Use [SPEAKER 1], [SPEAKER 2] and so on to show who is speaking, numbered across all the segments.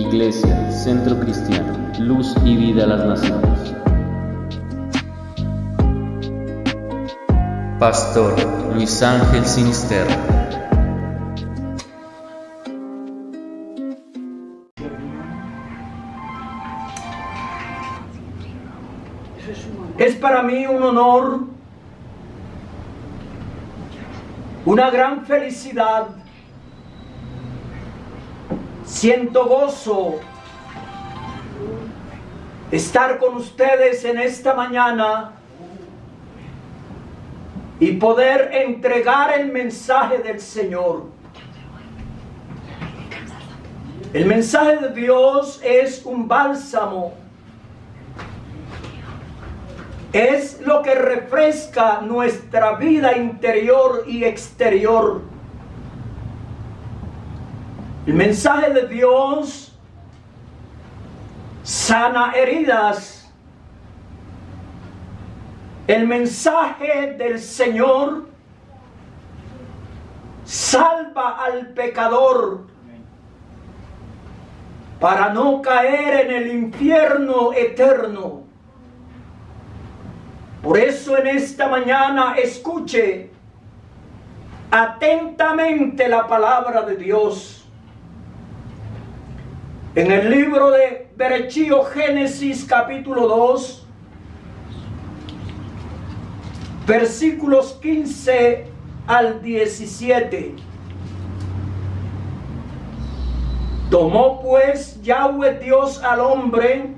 [SPEAKER 1] Iglesia, Centro Cristiano, Luz y Vida a las Naciones. Pastor Luis Ángel Sinisterra.
[SPEAKER 2] Es para mí un honor, una gran felicidad. Siento gozo estar con ustedes en esta mañana y poder entregar el mensaje del Señor. El mensaje de Dios es un bálsamo. Es lo que refresca nuestra vida interior y exterior. El mensaje de Dios sana heridas. El mensaje del Señor salva al pecador para no caer en el infierno eterno. Por eso en esta mañana escuche atentamente la palabra de Dios. En el libro de Berechí o Génesis capítulo 2, versículos 15 al 17. Tomó pues Yahweh Dios al hombre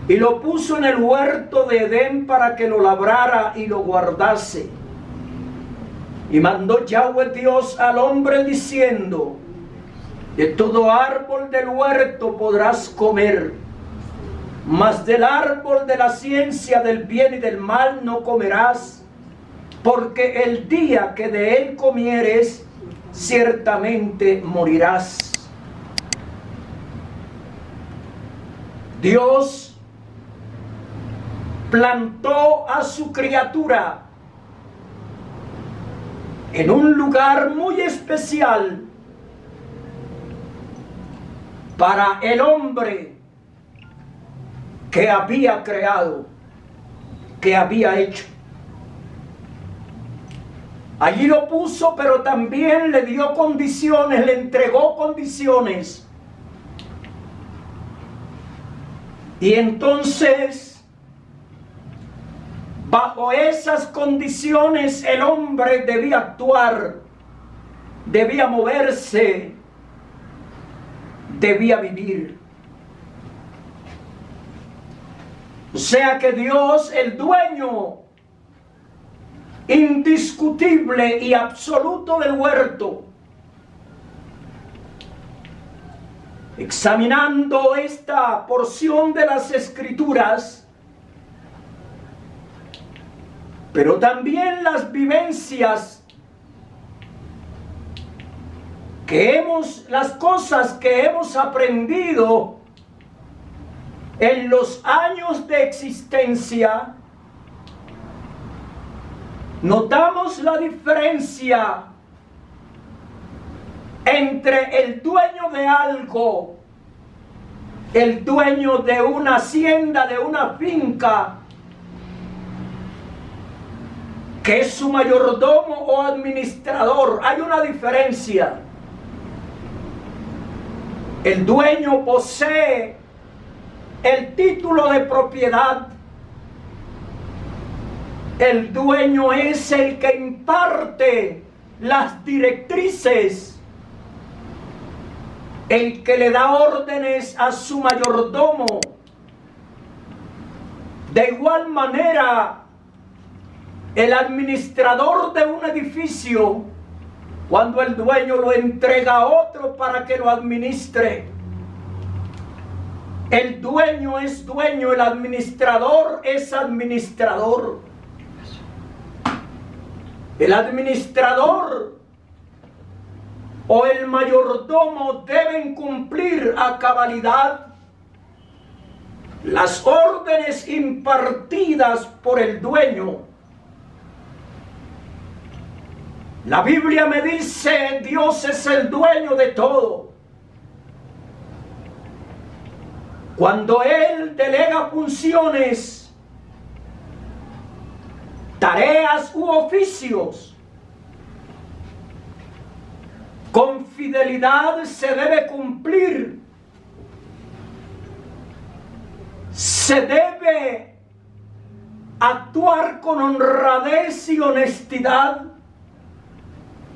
[SPEAKER 2] y lo puso en el huerto de Edén para que lo labrara y lo guardase. Y mandó Yahweh Dios al hombre diciendo: de todo árbol del huerto podrás comer, mas del árbol de la ciencia del bien y del mal no comerás, porque el día que de él comieres, ciertamente morirás. Dios plantó a su criatura en un lugar muy especial para el hombre que había creado, que había hecho. Allí lo puso, pero también le dio condiciones, le entregó condiciones. Y entonces, bajo esas condiciones, el hombre debía actuar, debía moverse, debía vivir. O sea que Dios, el dueño indiscutible y absoluto del huerto, examinando esta porción de las Escrituras, pero también las vivencias las cosas que hemos aprendido en los años de existencia, notamos la diferencia entre el dueño de algo, el dueño de una hacienda, de una finca, que es su mayordomo o administrador. Hay una diferencia. El dueño posee el título de propiedad. El dueño es el que imparte las directrices, el que le da órdenes a su mayordomo. De igual manera, el administrador de un edificio, cuando el dueño lo entrega a otro para que lo administre, el dueño es dueño, el administrador es administrador. El administrador o el mayordomo deben cumplir a cabalidad las órdenes impartidas por el dueño. La Biblia me dice: Dios es el dueño de todo. Cuando Él delega funciones, tareas u oficios, con fidelidad se debe cumplir. Se debe actuar con honradez y honestidad,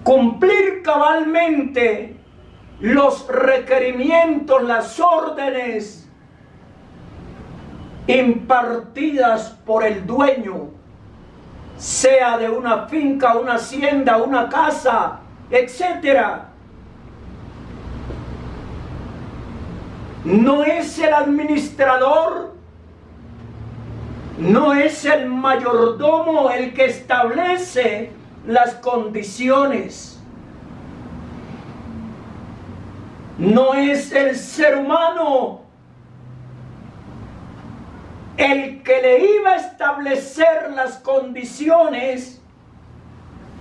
[SPEAKER 2] cumplir cabalmente los requerimientos, las órdenes impartidas por el dueño, sea de una finca, una hacienda, una casa, etcétera. No es el administrador, no es el mayordomo el que establece las condiciones. No es el ser humano el que le iba a establecer las condiciones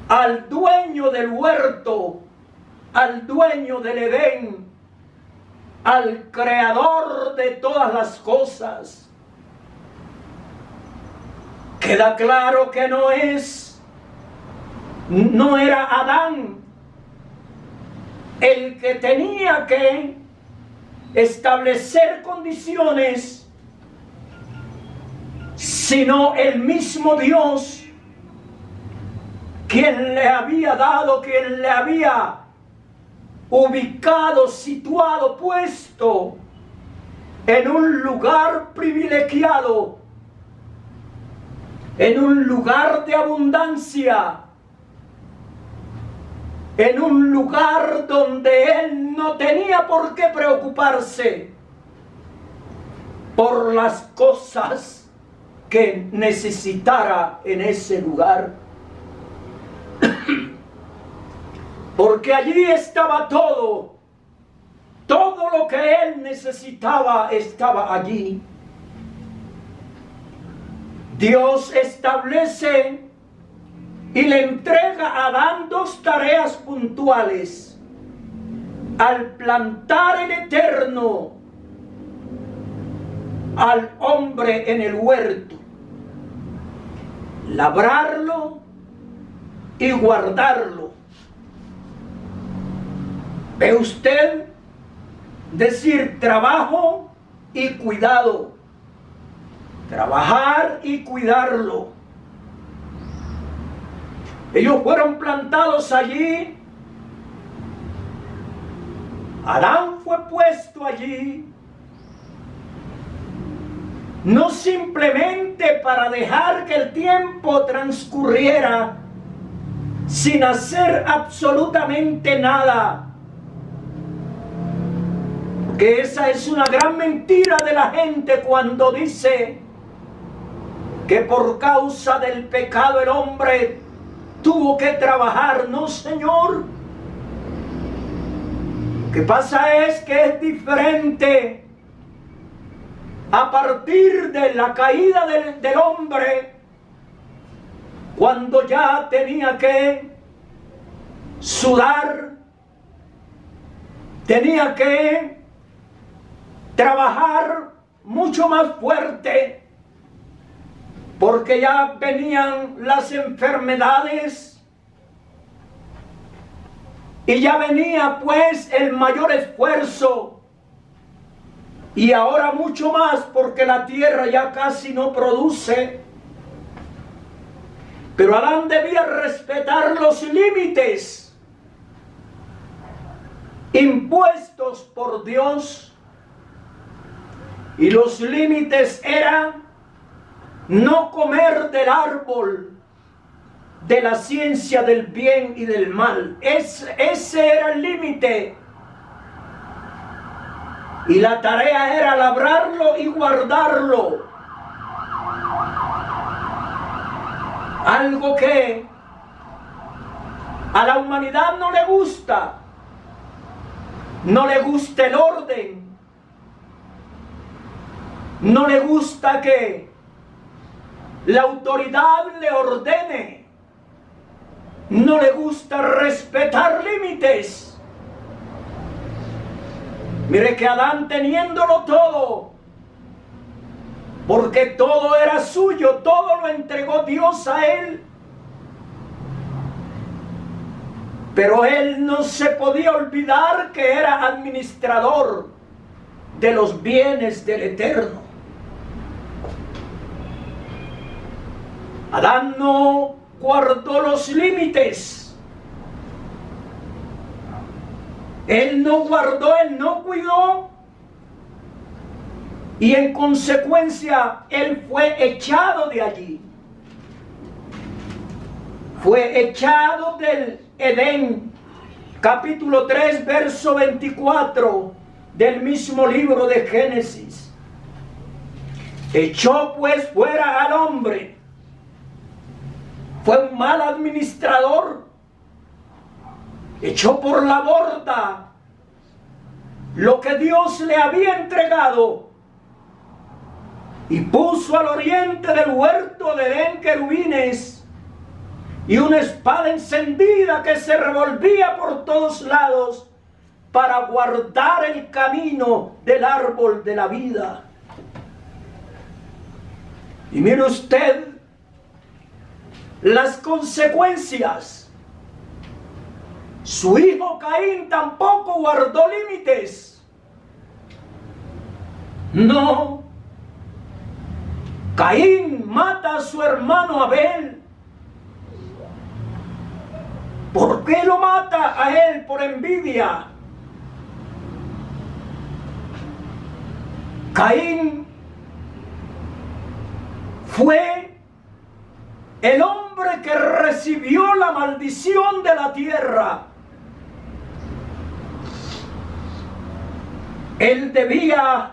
[SPEAKER 2] al dueño del huerto, al dueño del Edén, al creador de todas las cosas. Queda claro que no era Adán el que tenía que establecer condiciones, sino el mismo Dios, quien le había dado, quien le había ubicado, situado, puesto en un lugar privilegiado, en un lugar de abundancia, en un lugar donde él no tenía por qué preocuparse por las cosas que necesitara en ese lugar. Porque allí estaba todo lo que él necesitaba estaba allí. Dios establece y le entrega a Adán dos tareas puntuales. Al plantar el Eterno al hombre en el huerto, labrarlo y guardarlo. ¿Ve usted? Decir trabajo y cuidado. Trabajar y cuidarlo. Ellos fueron plantados allí. Adán fue puesto allí. No simplemente para dejar que el tiempo transcurriera sin hacer absolutamente nada. Porque esa es una gran mentira de la gente cuando dice que por causa del pecado el hombre tuvo que trabajar. No, señor. Lo que pasa es que es diferente. A partir de la caída del hombre, cuando ya tenía que sudar, tenía que trabajar mucho más fuerte, porque ya venían las enfermedades y ya venía pues el mayor esfuerzo. Y ahora mucho más, porque la tierra ya casi no produce. Pero Adán debía respetar los límites impuestos por Dios. Y los límites eran no comer del árbol de la ciencia del bien y del mal. Ese era el límite. Y la tarea era labrarlo y guardarlo. Algo que a la humanidad no le gusta. No le gusta el orden. No le gusta que la autoridad le ordene. No le gusta respetar límites. Mire que Adán, teniéndolo todo, porque todo era suyo, todo lo entregó Dios a él. Pero él no se podía olvidar que era administrador de los bienes del Eterno. Adán no guardó los límites. Él no guardó, él no cuidó. Y en consecuencia, él fue echado de allí. Fue echado del Edén. Capítulo 3, verso 24 del mismo libro de Génesis. Echó pues fuera al hombre. Fue un mal administrador. Echó por la borda lo que Dios le había entregado y puso al oriente del huerto de Edén querubines y una espada encendida que se revolvía por todos lados para guardar el camino del árbol de la vida. Y mire usted las consecuencias. Su hijo Caín tampoco guardó límites. No. Caín mata a su hermano Abel. ¿Por qué lo mata a él? Por envidia. Caín fue el hombre que recibió la maldición de la tierra. Él debía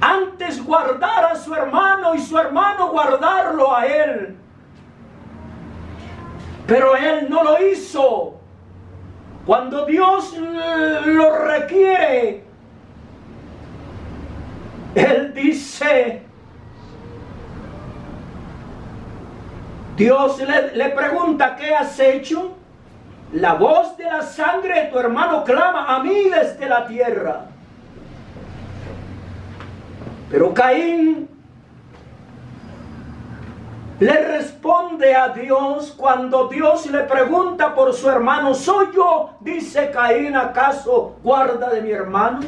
[SPEAKER 2] antes guardar a su hermano y su hermano guardarlo a él. Pero él no lo hizo. Cuando Dios lo requiere, él dice, Dios le pregunta, ¿qué has hecho? La voz de la sangre de tu hermano clama a mí desde la tierra. Pero Caín le responde a Dios cuando Dios le pregunta por su hermano. ¿Soy yo? Dice Caín, ¿acaso guarda de mi hermano?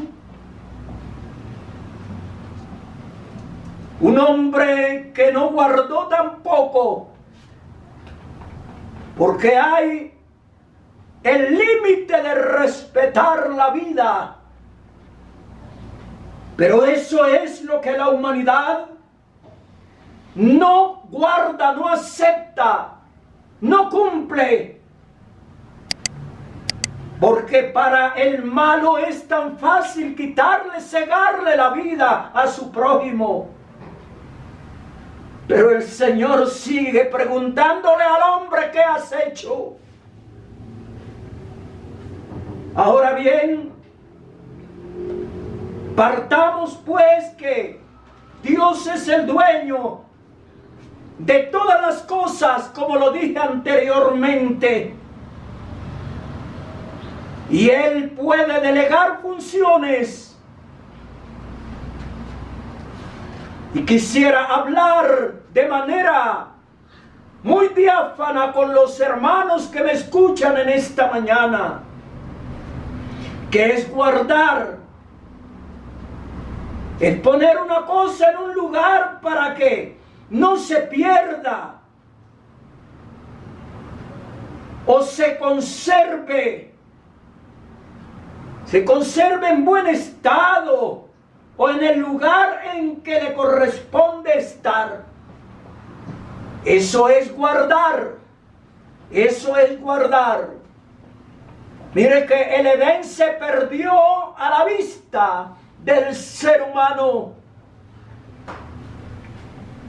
[SPEAKER 2] Un hombre que no guardó tampoco, porque hay el límite de respetar la vida. Pero eso es lo que la humanidad no guarda, no acepta, no cumple. Porque para el malo es tan fácil quitarle, cegarle la vida a su prójimo. Pero el Señor sigue preguntándole al hombre, ¿qué has hecho? Ahora bien, partamos pues que Dios es el dueño de todas las cosas, como lo dije anteriormente. Y Él puede delegar funciones. Y quisiera hablar de manera muy diáfana con los hermanos que me escuchan en esta mañana, que es guardar, es poner una cosa en un lugar para que no se pierda o se conserve en buen estado o en el lugar en que le corresponde estar. Eso es guardar. Eso es guardar. Mire que el Edén se perdió a la vista del ser humano.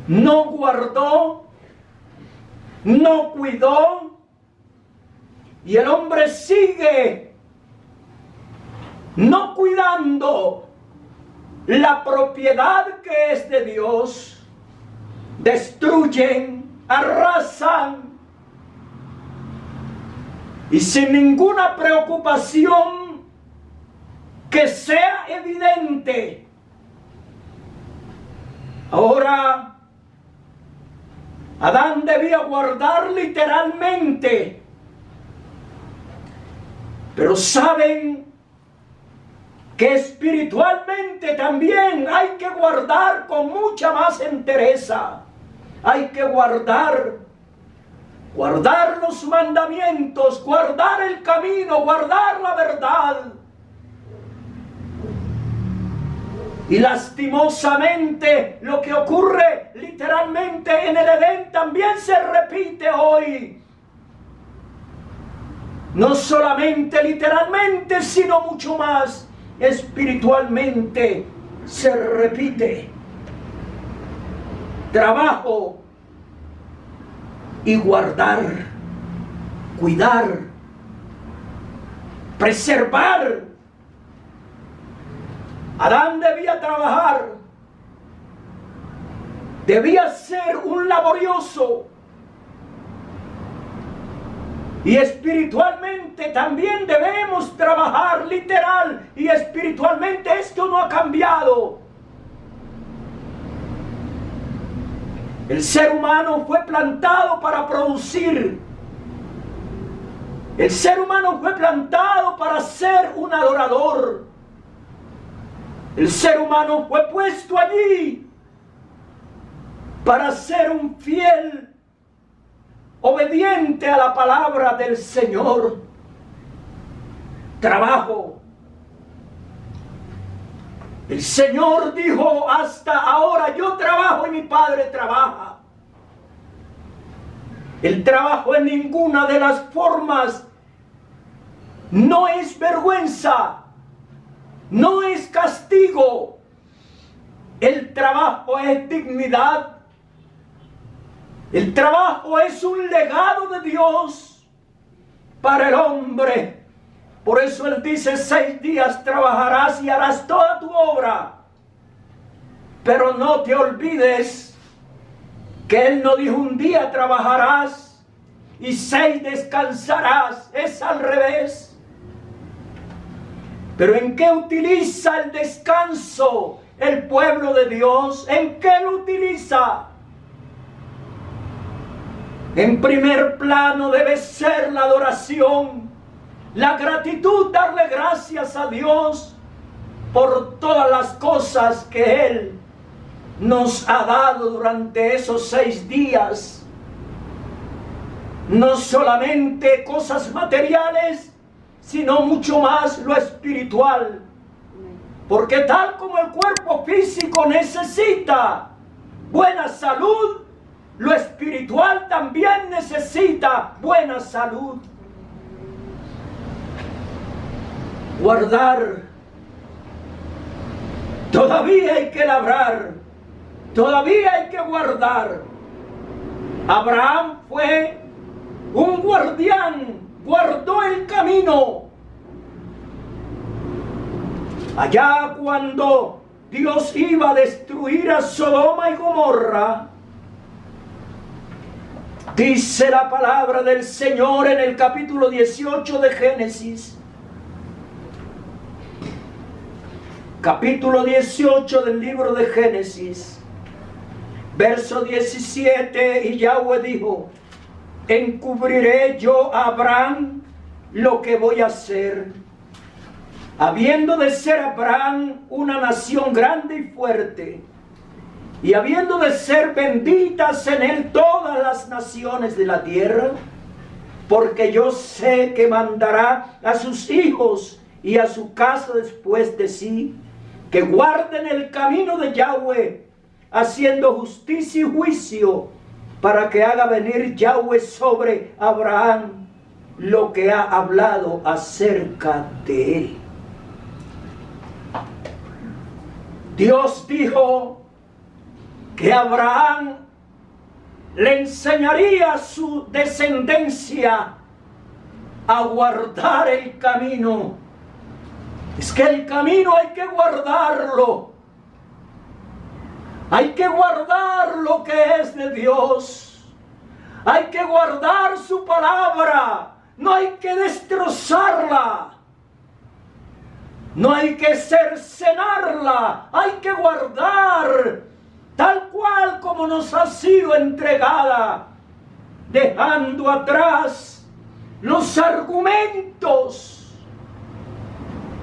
[SPEAKER 2] No guardó, no cuidó, y el hombre sigue no cuidando la propiedad que es de Dios. Destruyen, arrasan, y sin ninguna preocupación que sea evidente. Ahora, Adán debía guardar literalmente, pero saben que espiritualmente también hay que guardar con mucha más entereza. Hay que guardar los mandamientos, guardar el camino, guardar la verdad. Y lastimosamente lo que ocurre literalmente en el Edén también se repite hoy. No solamente literalmente, sino mucho más espiritualmente se repite. Trabajo y guardar, cuidar, preservar. Adán debía trabajar, debía ser un laborioso. Y espiritualmente también debemos trabajar, literal y espiritualmente. Esto no ha cambiado. El ser humano fue plantado para producir. El ser humano fue plantado para ser un adorador. El ser humano fue puesto allí para ser un fiel obediente a la palabra del Señor. Trabajo. El Señor dijo: hasta ahora yo trabajo y mi Padre trabaja. El trabajo en ninguna de las formas no es vergüenza, no es castigo. El trabajo es dignidad. El trabajo es un legado de Dios para el hombre. Por eso Él dice: 6 días trabajarás y harás toda tu obra. Pero no te olvides que Él no dijo: un día trabajarás y 6 descansarás. Es al revés. Pero ¿en qué utiliza el descanso el pueblo de Dios? ¿En qué lo utiliza? En primer plano debe ser la adoración, la gratitud, darle gracias a Dios por todas las cosas que Él nos ha dado durante esos 6 días. No solamente cosas materiales, sino mucho más lo espiritual. Porque tal como el cuerpo físico necesita buena salud, lo espiritual también necesita buena salud. Guardar. Todavía hay que labrar. Todavía hay que guardar. Abraham fue un guardián. Guardó el camino. Allá cuando Dios iba a destruir a Sodoma y Gomorra, dice la palabra del Señor en el capítulo 18 de Génesis. Capítulo 18 del libro de Génesis. Verso 17. Y Yahweh dijo: encubriré yo a Abraham lo que voy a hacer. Habiendo de ser Abraham una nación grande y fuerte, y habiendo de ser benditas en él todas las naciones de la tierra, porque yo sé que mandará a sus hijos y a su casa después de sí, que guarden el camino de Yahweh, haciendo justicia y juicio, para que haga venir Yahweh sobre Abraham lo que ha hablado acerca de él. Dios dijo que Abraham le enseñaría a su descendencia a guardar el camino. Es que el camino hay que guardarlo. Hay que guardar lo que es de Dios. Hay que guardar su palabra. No hay que destrozarla. No hay que cercenarla. Hay que guardar tal cual como nos ha sido entregada, dejando atrás los argumentos,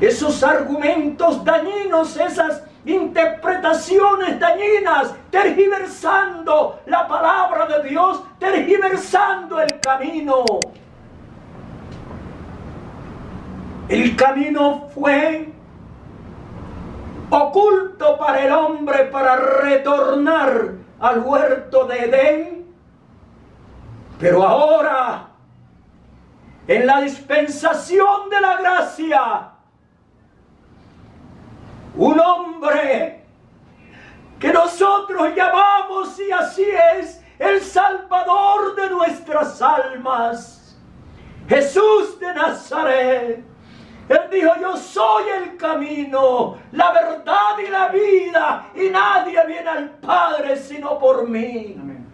[SPEAKER 2] esos argumentos dañinos, esas interpretaciones dañinas, tergiversando la palabra de Dios, tergiversando el camino. El camino fue oculto para el hombre para retornar al huerto de Edén, pero ahora, en la dispensación de la gracia, un hombre que nosotros llamamos, y así es, el Salvador de nuestras almas, Jesús de Nazaret. Él dijo: yo soy el camino, la verdad y la vida, y nadie viene al Padre sino por mí. Amén.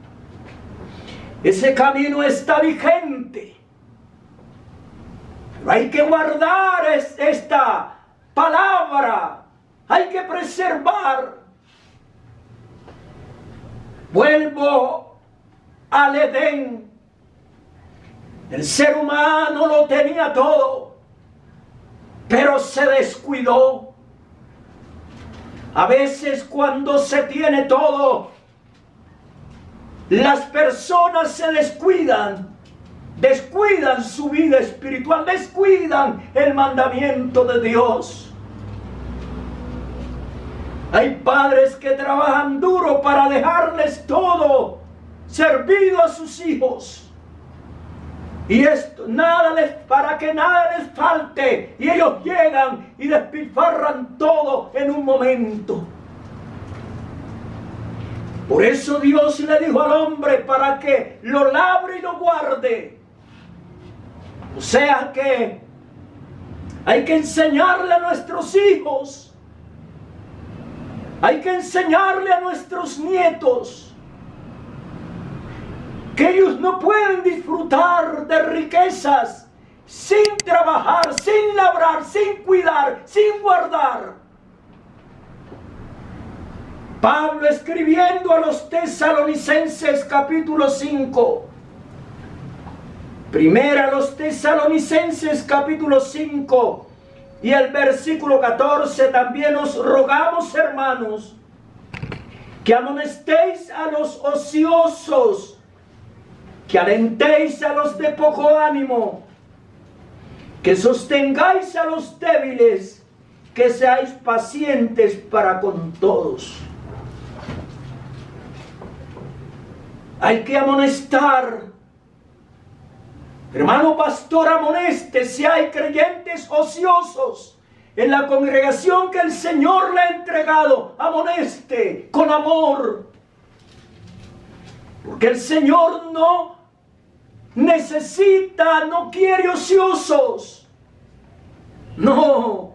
[SPEAKER 2] Ese camino está vigente, pero hay que guardar esta palabra, hay que preservar. Vuelvo al Edén. El ser humano lo tenía todo, pero se descuidó. A veces cuando se tiene todo, las personas se descuidan su vida espiritual, descuidan el mandamiento de Dios. Hay padres que trabajan duro para dejarles todo servido a sus hijos. Y esto, para que nada les falte. Y ellos llegan y despilfarran todo en un momento. Por eso Dios le dijo al hombre para que lo labre y lo guarde. O sea que hay que enseñarle a nuestros hijos. Hay que enseñarle a nuestros nietos que ellos no pueden disfrutar de riquezas sin trabajar, sin labrar, sin cuidar, sin guardar. Pablo, escribiendo a los Tesalonicenses capítulo 5, primera a los Tesalonicenses capítulo 5 y el versículo 14, también os rogamos, hermanos, que amonestéis a los ociosos, que alentéis a los de poco ánimo, que sostengáis a los débiles, que seáis pacientes para con todos. Hay que amonestar. Hermano pastor, amoneste si hay creyentes ociosos en la congregación que el Señor le ha entregado. Amoneste con amor, porque el Señor no necesita, no quiere ociosos. No.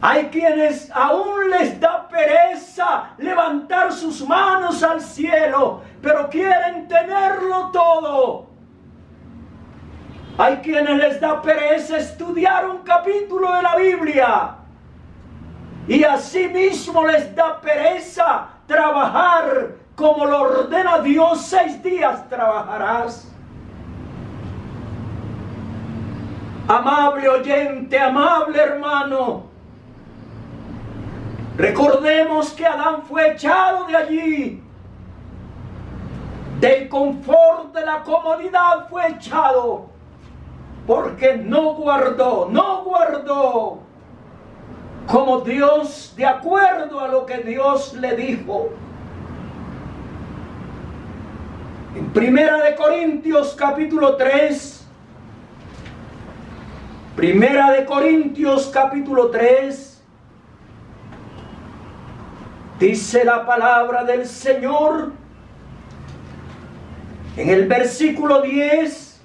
[SPEAKER 2] Hay quienes aún les da pereza levantar sus manos al cielo, pero quieren tenerlo todo. Hay quienes les da pereza estudiar un capítulo de la Biblia, y asimismo les da pereza trabajar como lo ordena Dios. 6 días trabajarás. Amable oyente, amable hermano, recordemos que Adán fue echado de allí, del confort, de la comodidad fue echado, porque no guardó como Dios, de acuerdo a lo que Dios le dijo. En Primera de Corintios capítulo 3, Primera de Corintios capítulo 3, dice la palabra del Señor en el versículo 10: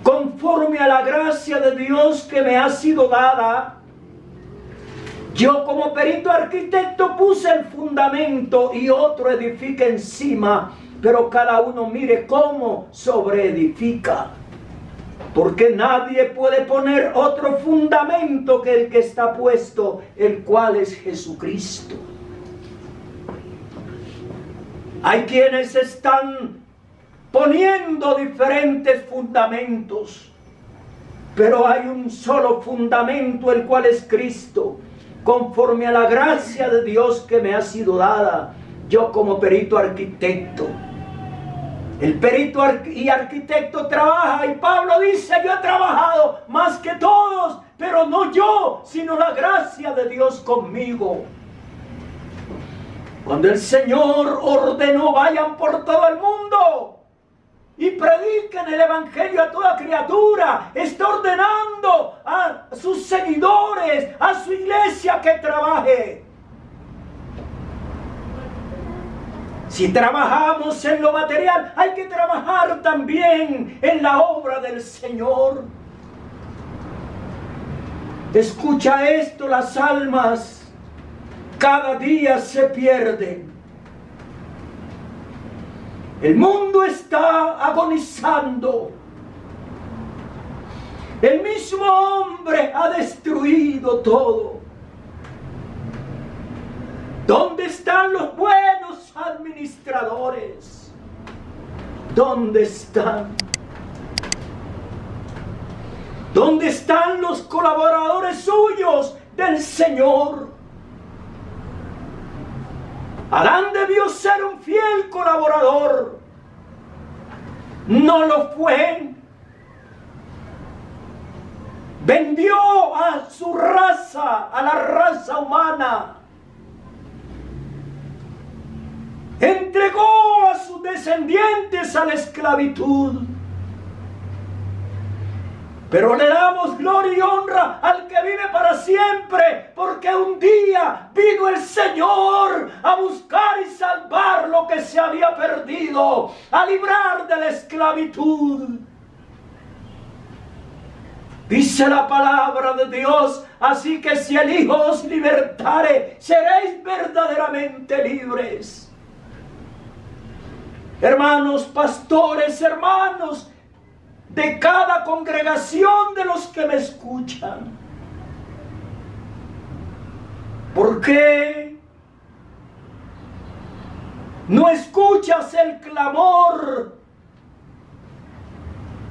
[SPEAKER 2] conforme a la gracia de Dios que me ha sido dada, yo como perito arquitecto puse el fundamento y otro edifica encima, pero cada uno mire cómo sobreedifica. Porque nadie puede poner otro fundamento que el que está puesto, el cual es Jesucristo. Hay quienes están poniendo diferentes fundamentos, pero hay un solo fundamento, el cual es Cristo, conforme a la gracia de Dios que me ha sido dada, yo como perito arquitecto. El perito y arquitecto trabaja, y Pablo dice: yo he trabajado más que todos, pero no yo, sino la gracia de Dios conmigo. Cuando el Señor ordenó: vayan por todo el mundo y prediquen el evangelio a toda criatura, está ordenando a sus seguidores, a su iglesia, que trabaje. Si trabajamos en lo material, hay que trabajar también en la obra del Señor. Escucha esto: las almas cada día se pierden. El mundo está agonizando. El mismo hombre ha destruido todo. ¿Dónde están los buenos administradores? ¿Dónde están? ¿Dónde están los colaboradores suyos del Señor? Adán debió ser un fiel colaborador. No lo fue. Vendió a su raza, a la raza humana. Entregó a sus descendientes a la esclavitud. Pero le damos gloria y honra al que vive para siempre, porque un día vino el Señor a buscar y salvar lo que se había perdido, a librar de la esclavitud. Dice la palabra de Dios: así que si el Hijo os libertare, seréis verdaderamente libres. Hermanos pastores, hermanos de cada congregación, de los que me escuchan, ¿por qué no escuchas el clamor?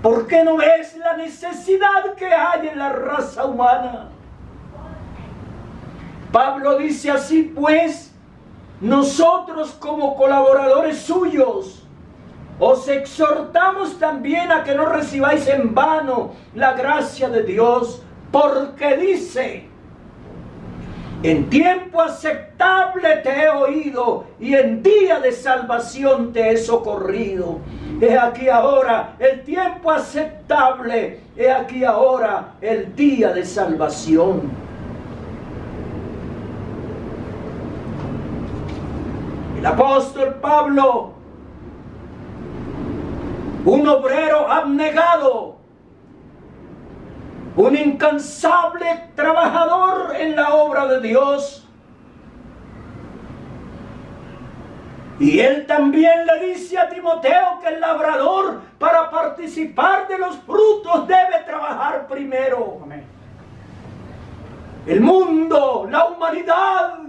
[SPEAKER 2] ¿Por qué no ves la necesidad que hay en la raza humana? Pablo dice así: pues nosotros, como colaboradores suyos, os exhortamos también a que no recibáis en vano la gracia de Dios, porque dice: en tiempo aceptable te he oído, y en día de salvación te he socorrido. He aquí ahora el tiempo aceptable, he aquí ahora el día de salvación. El apóstol Pablo, un obrero abnegado, un incansable trabajador en la obra de Dios, y él también le dice a Timoteo que el labrador, para participar de los frutos, debe trabajar primero. Amén. El mundo, la humanidad,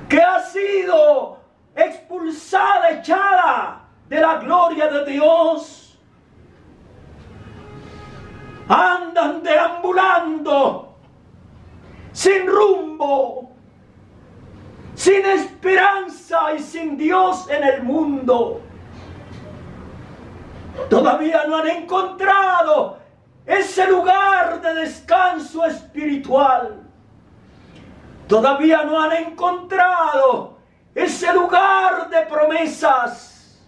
[SPEAKER 2] que ha sido expulsada, echada de la gloria de Dios, andan deambulando sin rumbo, sin esperanza y sin Dios en el mundo. Todavía no han encontrado ese lugar de descanso espiritual. Todavía no han encontrado ese lugar de promesas.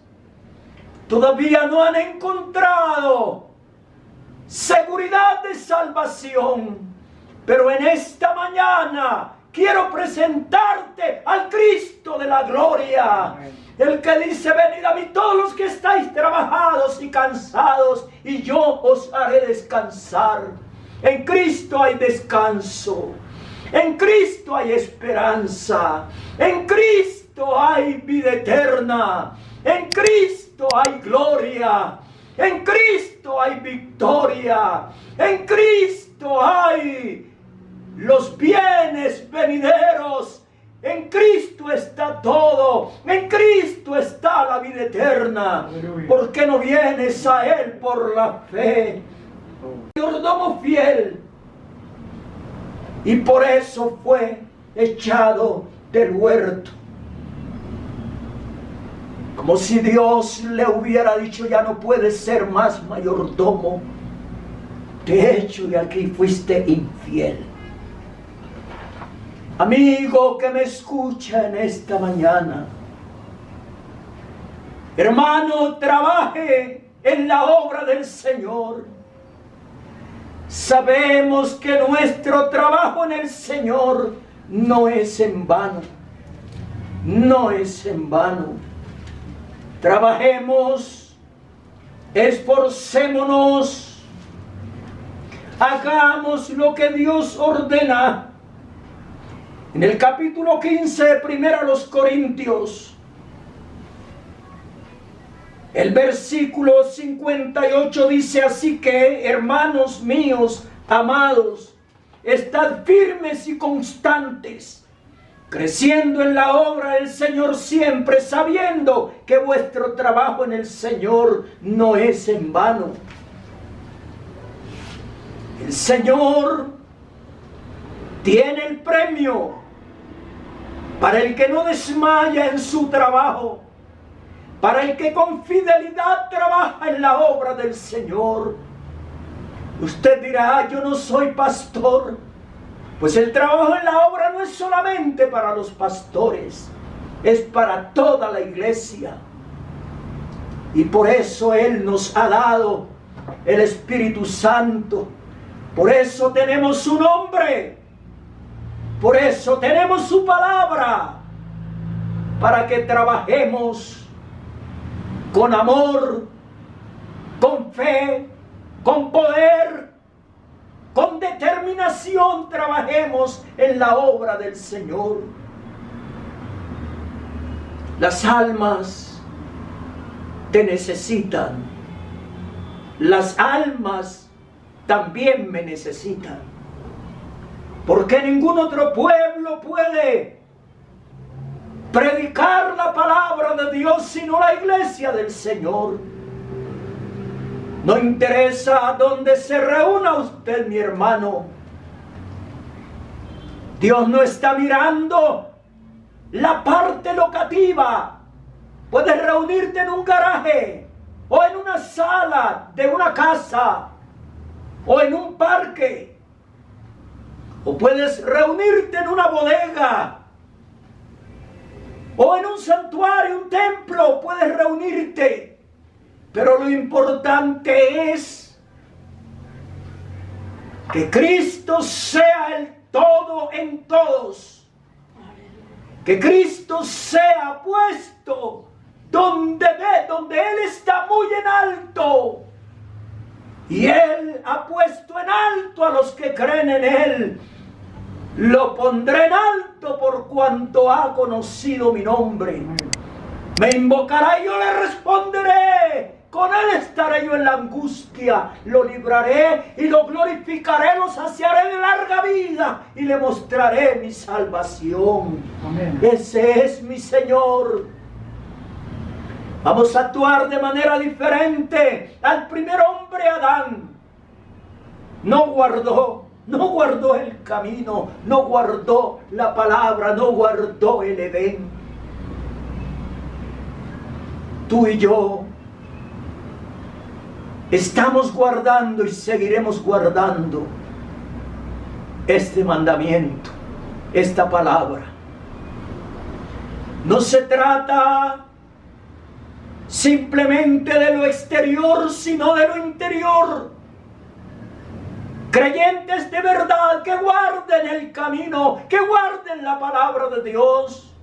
[SPEAKER 2] Todavía no han encontrado seguridad de salvación. Pero en esta mañana quiero presentarte al Cristo de la gloria. El que dice: venid a mí todos los que estáis trabajados y cansados, y yo os haré descansar. En Cristo hay descanso. En Cristo hay esperanza. En Cristo hay vida eterna. En Cristo hay gloria. En Cristo hay victoria. En Cristo hay los bienes venideros. En Cristo está todo. En Cristo está la vida eterna. ¿Por qué no vienes a Él por la fe? Mayordomo fiel. Y por eso fue echado del huerto. Como si Dios le hubiera dicho: ya no puedes ser más mayordomo. Te echo de aquí, fuiste infiel. Amigo que me escucha en esta mañana, hermano, trabaje en la obra del Señor. Sabemos que nuestro trabajo en el Señor no es en vano. No es en vano. Trabajemos, esforcémonos, hagamos lo que Dios ordena. En el capítulo 15 de 1 Corintios, el versículo 58 dice: así que, hermanos míos, amados, estad firmes y constantes, creciendo en la obra del Señor siempre, sabiendo que vuestro trabajo en el Señor no es en vano. El Señor tiene el premio para el que no desmaya en su trabajo, para el que con fidelidad trabaja en la obra del Señor. Usted dirá: yo no soy pastor. Pues el trabajo en la obra no es solamente para los pastores, es para toda la iglesia. Y por eso Él nos ha dado el Espíritu Santo. Por eso tenemos su nombre. Por eso tenemos su palabra. Para que trabajemos con amor, con fe, con poder, con determinación, trabajemos en la obra del Señor. Las almas te necesitan. Las almas también me necesitan. Porque ningún otro pueblo puede predicar la palabra de Dios sino la iglesia del Señor. No interesa dónde se reúna usted, mi hermano. Dios no está mirando la parte locativa. Puedes reunirte en un garaje, o en una sala de una casa, o en un parque, o puedes reunirte en una bodega, o en un santuario, un templo, puedes reunirte. Pero lo importante es que Cristo sea el todo en todos. Que Cristo sea puesto donde Él está muy en alto. Y Él ha puesto en alto a los que creen en Él. Lo pondré en alto por cuanto ha conocido mi nombre. Me invocará y yo le responderé. Con Él estaré yo en la angustia, lo libraré y lo glorificaré, lo saciaré de larga vida y le mostraré mi salvación. Amén. Ese es mi Señor. Vamos a actuar de manera diferente. Al primer hombre, Adán, no guardó el camino, no guardó la palabra, no guardó el Edén. Tú y yo estamos guardando y seguiremos guardando este mandamiento, esta palabra. No se trata simplemente de lo exterior, sino de lo interior. Creyentes de verdad que guarden el camino, que guarden la palabra de Dios.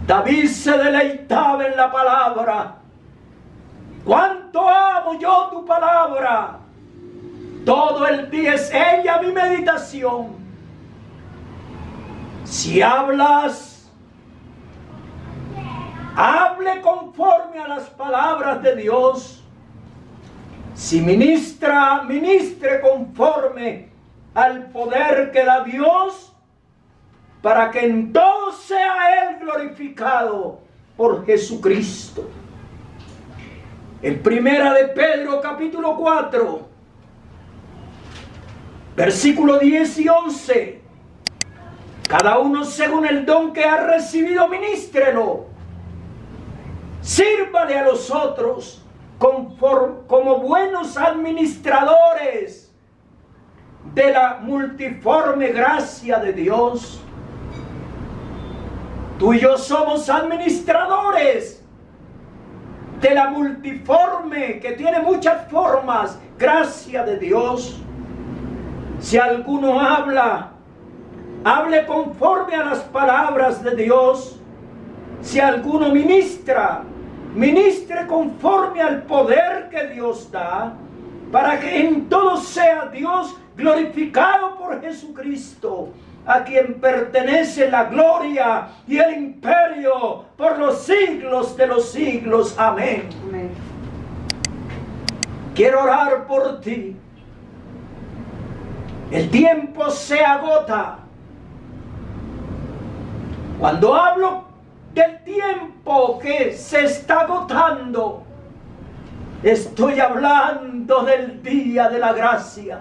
[SPEAKER 2] David se deleitaba en la palabra. ¡Cuánto amo yo tu palabra! Todo el día es ella mi meditación. Si hablas hable conforme a las palabras de Dios. Si ministra, ministre conforme al poder que da Dios, para que en todo sea Él glorificado por Jesucristo. En Primera de Pedro capítulo 4, versículo 10 y 11. Cada uno según el don que ha recibido, ministrelo. Sírvale a los otros como buenos administradores de la multiforme gracia de Dios. Tú y yo somos administradores de la multiforme, que tiene muchas formas, gracia de Dios. Si alguno habla, hable conforme a las palabras de Dios. Si alguno ministra, ministre conforme al poder que Dios da, para que en todo sea Dios glorificado por Jesucristo, a quien pertenece la gloria y el imperio por los siglos de los siglos. Amén. Amén. Quiero orar por ti. El tiempo se agota. Cuando hablo del tiempo que se está agotando, estoy hablando del día de la gracia.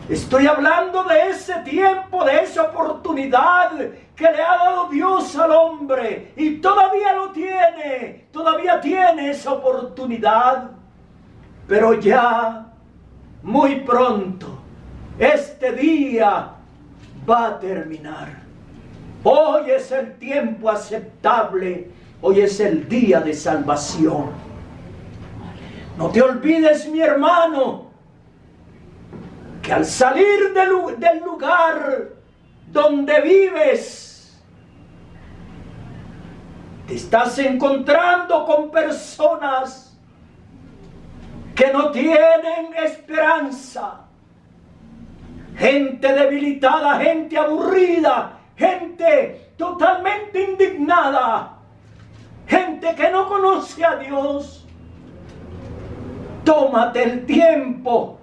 [SPEAKER 2] Estoy hablando de ese tiempo, de esa oportunidad que le ha dado Dios al hombre, y todavía lo tiene, todavía tiene esa oportunidad. Pero ya, muy pronto, este día va a terminar. Hoy es el tiempo aceptable, hoy es el día de salvación. No te olvides, mi hermano, que al salir del lugar donde vives, te estás encontrando con personas que no tienen esperanza, gente debilitada, gente aburrida, gente totalmente indignada, gente que no conoce a Dios. Tómate el tiempo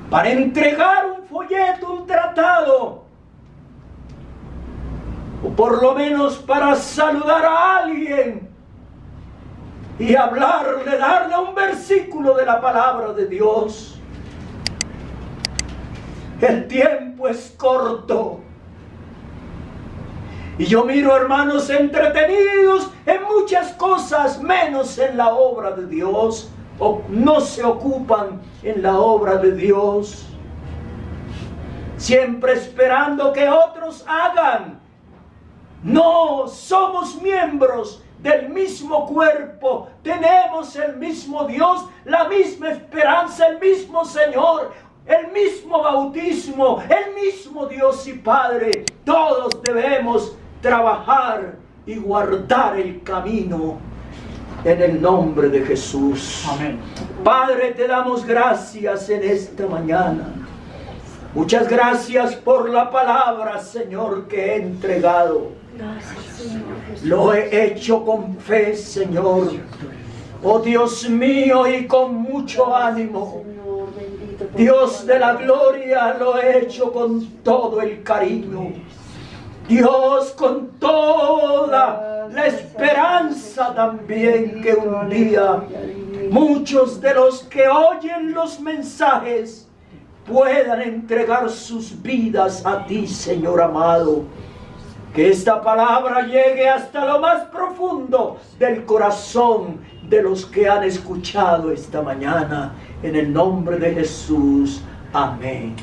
[SPEAKER 2] para entregar un folleto, un tratado, o por lo menos para saludar a alguien y hablarle, darle un versículo de la palabra de Dios. El tiempo es corto. Y yo miro hermanos entretenidos en muchas cosas, menos en la obra de Dios, o no se ocupan en la obra de Dios, siempre esperando que otros hagan. No, somos miembros del mismo cuerpo, tenemos el mismo Dios, la misma esperanza, el mismo Señor, el mismo bautismo, el mismo Dios y Padre. Todos debemos trabajar y guardar el camino en el nombre de Jesús. Amén. Padre, te damos gracias en esta mañana. Muchas gracias por la palabra, Señor, que he entregado. Gracias, Señor. Lo he hecho con fe, Señor. Oh Dios mío, y con mucho ánimo. Dios de la gloria, lo he hecho con todo el cariño. Dios, con toda la esperanza también que un día muchos de los que oyen los mensajes puedan entregar sus vidas a ti, Señor amado. Que esta palabra llegue hasta lo más profundo del corazón de los que han escuchado esta mañana. En el nombre de Jesús. Amén.